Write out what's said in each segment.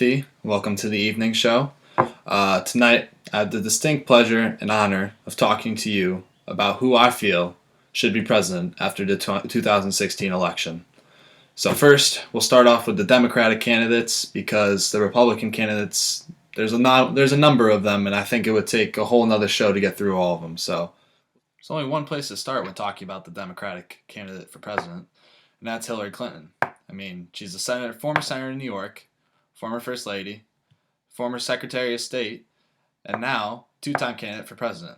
McCarthy. Welcome to the evening show. Tonight, I have the distinct pleasure and honor of talking to you about who I feel should be president after the 2016 election. So first, we'll start off with the Democratic candidates because the Republican candidates, there's a number of them, and I think it would take a whole nother show to get through all of them. So there's only one place to start when talking about the Democratic candidate for president, and that's Hillary Clinton. I mean, she's a former senator in New York, former First Lady, former Secretary of State, and now two-time candidate for president.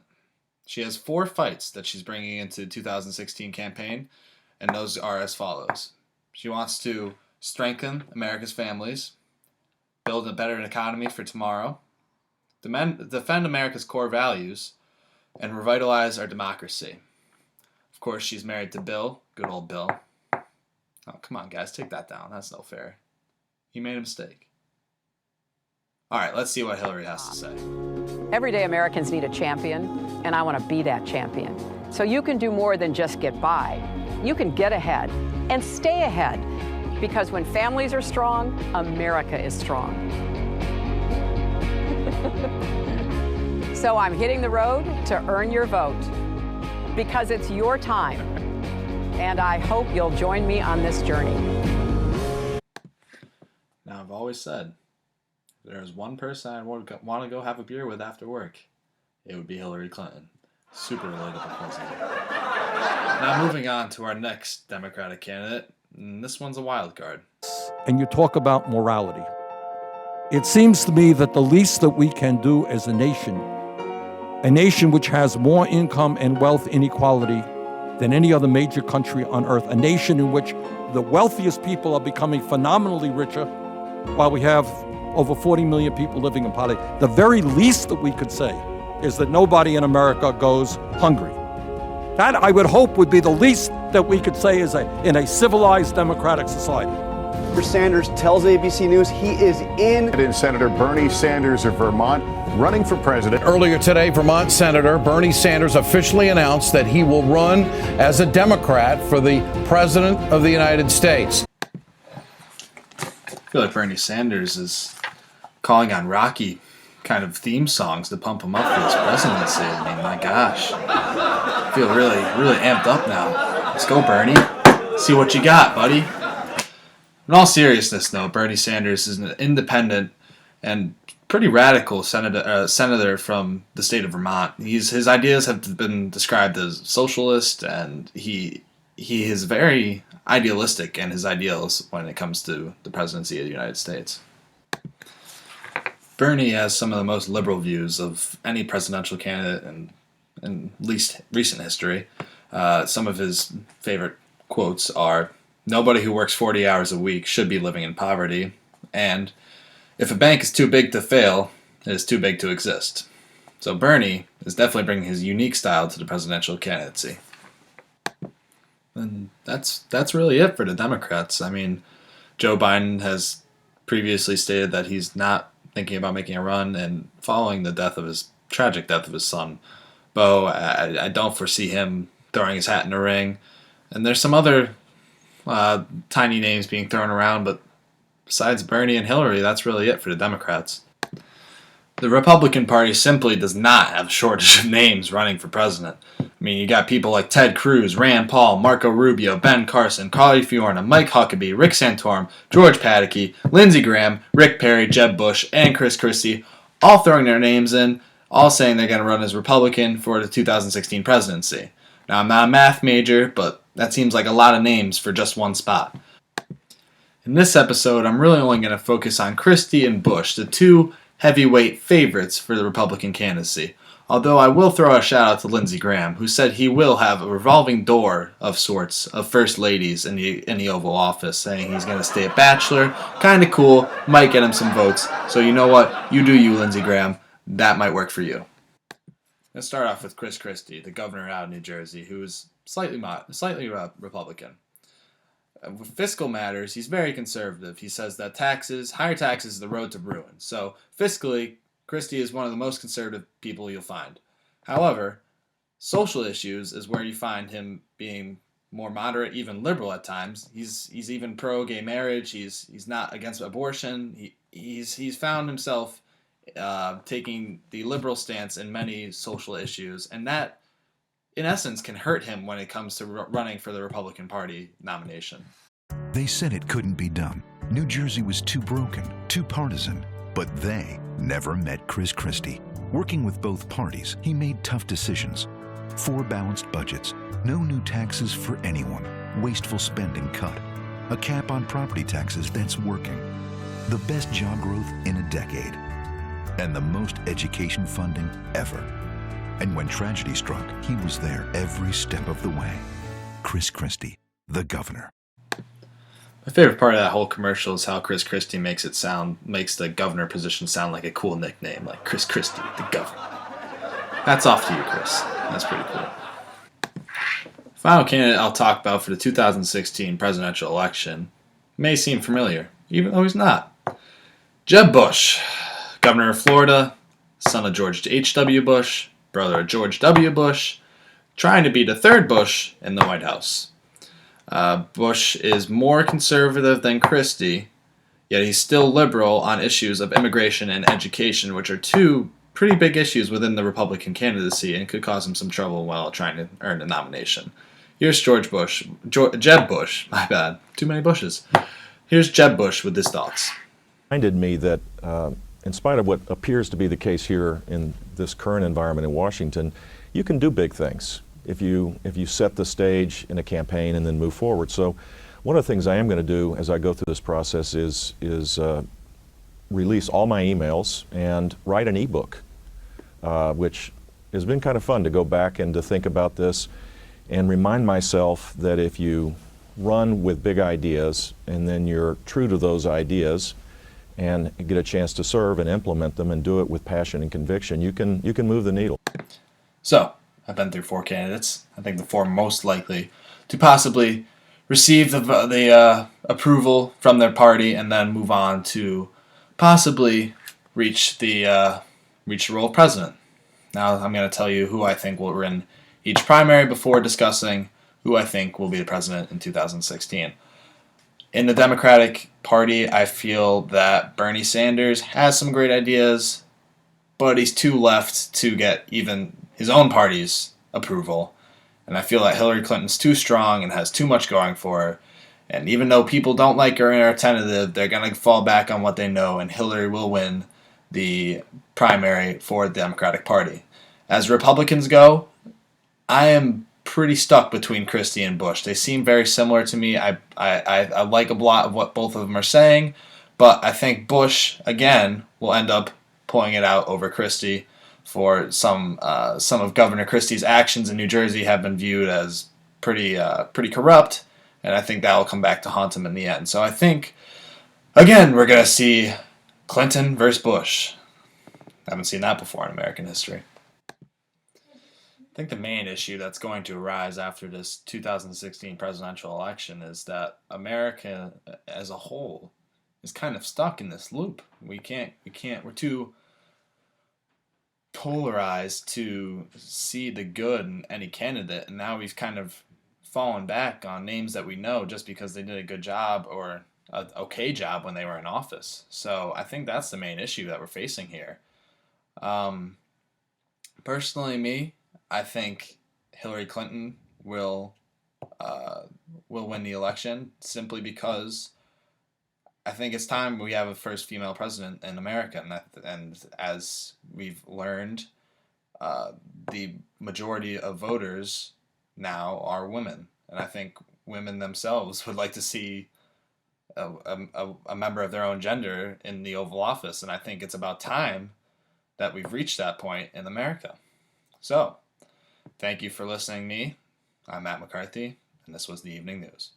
She has 4 fights that she's bringing into the 2016 campaign, and those are as follows. She wants to strengthen America's families, build a better economy for tomorrow, defend America's core values, and revitalize our democracy. Of course, she's married to Bill, good old Bill. Oh, come on, guys, take that down. That's no fair. He made a mistake. All right, let's see what Hillary has to say. Everyday Americans need a champion, and I want to be that champion. So you can do more than just get by. You can get ahead and stay ahead, because when families are strong, America is strong. So I'm hitting the road to earn your vote, because it's your time. And I hope you'll join me on this journey. Now, I've always said, if there's one person I want to go have a beer with after work, it would be Hillary Clinton. Super relatable president. Now, moving on to our next Democratic candidate, and this one's a wild card. And you talk about morality. It seems to me that the least that we can do as a nation which has more income and wealth inequality than any other major country on earth, a nation in which the wealthiest people are becoming phenomenally richer, while we have over 40 million people living in poverty. The very least that we could say is that nobody in America goes hungry. That, I would hope, would be the least that we could say in a civilized democratic society. Senator Sanders tells ABC News he is in. Senator Bernie Sanders of Vermont running for president. Earlier today, Vermont Senator Bernie Sanders officially announced that he will run as a Democrat for the President of the United States. I feel like Bernie Sanders is calling on Rocky kind of theme songs to pump him up for his presidency. I mean, my gosh. I feel really, really amped up now. Let's go, Bernie. See what you got, buddy. In all seriousness, though, Bernie Sanders is an independent and pretty radical senator from the state of Vermont. His ideas have been described as socialist, and he is very idealistic in his ideals when it comes to the presidency of the United States. Bernie has some of the most liberal views of any presidential candidate in least recent history. Some of his favorite quotes are, "Nobody who works 40 hours a week should be living in poverty," and "If a bank is too big to fail, it is too big to exist." So Bernie is definitely bringing his unique style to the presidential candidacy. And that's really it for the Democrats. I mean, Joe Biden has previously stated that he's not thinking about making a run, and following the tragic death of his son, Beau, I don't foresee him throwing his hat in the ring. And there's some other tiny names being thrown around, but besides Bernie and Hillary, that's really it for the Democrats. The Republican Party simply does not have a shortage of names running for president. I mean, you got people like Ted Cruz, Rand Paul, Marco Rubio, Ben Carson, Carly Fiorina, Mike Huckabee, Rick Santorum, George Pataki, Lindsey Graham, Rick Perry, Jeb Bush, and Chris Christie, all throwing their names in, all saying they're going to run as Republican for the 2016 presidency. Now, I'm not a math major, but that seems like a lot of names for just one spot. In this episode, I'm really only going to focus on Christie and Bush, the two heavyweight favorites for the Republican candidacy. Although I will throw a shout out to Lindsey Graham, who said he will have a revolving door of sorts of first ladies in the Oval Office, saying he's going to stay a bachelor, kind of cool, might get him some votes. So you know what? You do you, Lindsey Graham. That might work for you. Let's start off with Chris Christie, the governor out of New Jersey, who is slightly Republican. With fiscal matters, he's very conservative. He says that higher taxes is the road to ruin. So fiscally, Christie is one of the most conservative people you'll find. However, social issues is where you find him being more moderate, even liberal at times. He's even pro-gay marriage. He's not against abortion. he's found himself taking the liberal stance in many social issues, and that, in essence, can hurt him when it comes to running for the Republican Party nomination. They said it couldn't be done. New Jersey was too broken, too partisan. But they never met Chris Christie. Working with both parties, he made tough decisions. 4 balanced budgets, no new taxes for anyone, wasteful spending cut, a cap on property taxes that's working, the best job growth in a decade, and the most education funding ever. And when tragedy struck, he was there every step of the way. Chris Christie, the governor. My favorite part of that whole commercial is how Chris Christie makes the governor position sound like a cool nickname, like Chris Christie, the governor. That's off to you, Chris. That's pretty cool. Final candidate I'll talk about for the 2016 presidential election may seem familiar, even though he's not. Jeb Bush, governor of Florida, son of George H.W. Bush, brother of George W. Bush, trying to be the third Bush in the White House. Bush is more conservative than Christie, yet he's still liberal on issues of immigration and education, which are 2 pretty big issues within the Republican candidacy and could cause him some trouble while trying to earn the nomination. Here's Jeb Bush, my bad, too many Bushes. Here's Jeb Bush with his thoughts. Reminded me that in spite of what appears to be the case here in this current environment in Washington, you can do big things if you set the stage in a campaign and then move forward. So one of the things I am going to do as I go through this process is release all my emails and write an ebook, which has been kind of fun to go back and to think about this and remind myself that if you run with big ideas and then you're true to those ideas and get a chance to serve and implement them and do it with passion and conviction, you can move the needle. So, I've been through 4 candidates. I think the 4 most likely to possibly receive the approval from their party and then move on to possibly reach the role of president. Now I'm going to tell you who I think will win each primary before discussing who I think will be the president in 2016. In the Democratic Party, I feel that Bernie Sanders has some great ideas, but he's too left to get even his own party's approval. And I feel that Hillary Clinton's too strong and has too much going for her. And even though people don't like her and are tentative, they're going to fall back on what they know, and Hillary will win the primary for the Democratic Party. As Republicans go, I am pretty stuck between Christie and Bush. They seem very similar to me. I like a lot of what both of them are saying, but I think Bush, again, will end up pulling it out over Christie. For some of Governor Christie's actions in New Jersey have been viewed as pretty corrupt, and I think that will come back to haunt him in the end. So I think, again, we're going to see Clinton versus Bush. I haven't seen that before in American history. I think the main issue that's going to arise after this 2016 presidential election is that America as a whole is kind of stuck in this loop. We're too polarized to see the good in any candidate, and now we've kind of fallen back on names that we know just because they did a good job or an okay job when they were in office. So I think that's the main issue that we're facing here. Personally, I think Hillary Clinton will win the election simply because I think it's time we have a first female president in America, and as we've learned, the majority of voters now are women, and I think women themselves would like to see a member of their own gender in the Oval Office, and I think it's about time that we've reached that point in America. So, thank you for listening to me. I'm Matt McCarthy, and this was the Evening News.